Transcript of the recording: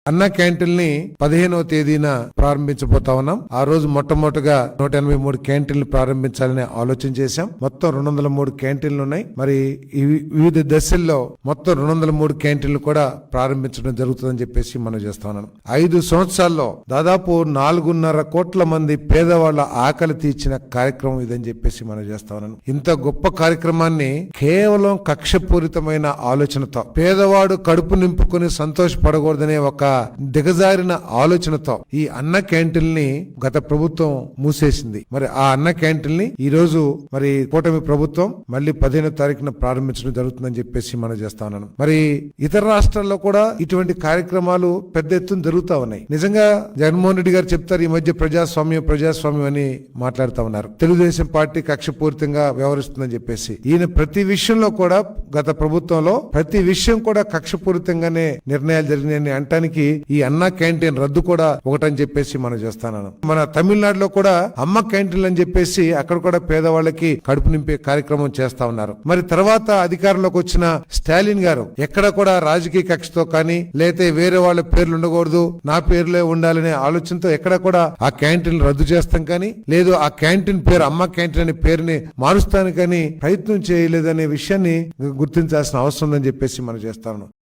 అన్న క్యాంటీన్ ని 15వ తేదీన ప్రారంభించబోతా ఉన్నాం. ఆ రోజు మొట్టమొదటిగా 183 క్యాంటీన్లు ప్రారంభించాలని ఆలోచన చేశాం. మొత్తం 203 క్యాంటీన్లు ఉన్నాయి. మరి వివిధ దశల్లో మొత్తం 203 క్యాంటీన్లు కూడా ప్రారంభించడం జరుగుతుందని చెప్పేసి మనం చేస్తా ఉన్నాం. 5 సంవత్సరాల్లో దాదాపు 4.5 కోట్ల మంది పేదవాళ్ల ఆకలి తీర్చిన కార్యక్రమం ఇదని చెప్పేసి మనం చేస్తా ఉన్నాం. ఇంత గొప్ప కార్యక్రమాన్ని కేవలం కక్షపూరితమైన ఆలోచనతో, పేదవాడు కడుపు నింపుకుని సంతోషపడకూడదనే ఒక దిగజారిన ఆలోచనతో ఈ అన్న క్యాంటీన్ ని గత ప్రభుత్వం మూసేసింది. మరి ఆ అన్న క్యాంటీన్ ని ఈ రోజు మరి కూటమి ప్రభుత్వం మళ్ళీ 15వ తారీఖున ప్రారంభించడం జరుగుతుందని చెప్పేసి మనం చేస్తా ఉన్నాను. మరి ఇతర రాష్ట్రాల్లో కూడా ఇటువంటి కార్యక్రమాలు పెద్ద ఎత్తున జరుగుతా ఉన్నాయి. నిజంగా జగన్మోహన్ రెడ్డి గారు చెప్తారు ఈ మధ్య ప్రజాస్వామ్యం అని మాట్లాడుతా ఉన్నారు. తెలుగుదేశం పార్టీ కక్షపూరితంగా వ్యవహరిస్తుందని చెప్పేసి ఈయన ప్రతి విషయంలో కూడా గత ప్రభుత్వంలో ప్రతి విషయం కూడా కక్షపూరితంగానే నిర్ణయాలు జరిగినాయని అంటానికి ఈ అన్న క్యాంటీన్ రద్దు కూడా ఒకటని చెప్పేసి మనం చేస్తాను. మన తమిళనాడులో కూడా అమ్మ క్యాంటీన్లు అని చెప్పేసి అక్కడ కూడా పేదవాళ్ళకి కడుపు నింపే కార్యక్రమం చేస్తా ఉన్నారు. మరి తర్వాత అధికారంలోకి వచ్చిన స్టాలిన్ గారు ఎక్కడ కూడా రాజకీయ కక్షతో కానీ లేతే వేరే వాళ్ళ పేర్లు ఉండకూడదు, నా పేర్లే ఉండాలనే ఆలోచనతో ఎక్కడ కూడా ఆ క్యాంటీన్ రద్దు చేస్తాం కానీ లేదు ఆ క్యాంటీన్ పేరు అమ్మ క్యాంటీన్ అనే పేరుని మారుస్తాను కానీ ప్రయత్నం చేయలేదనే విషయాన్ని గుర్తించాల్సిన అవసరం ఉందని చెప్పేసి మనం చేస్తాను.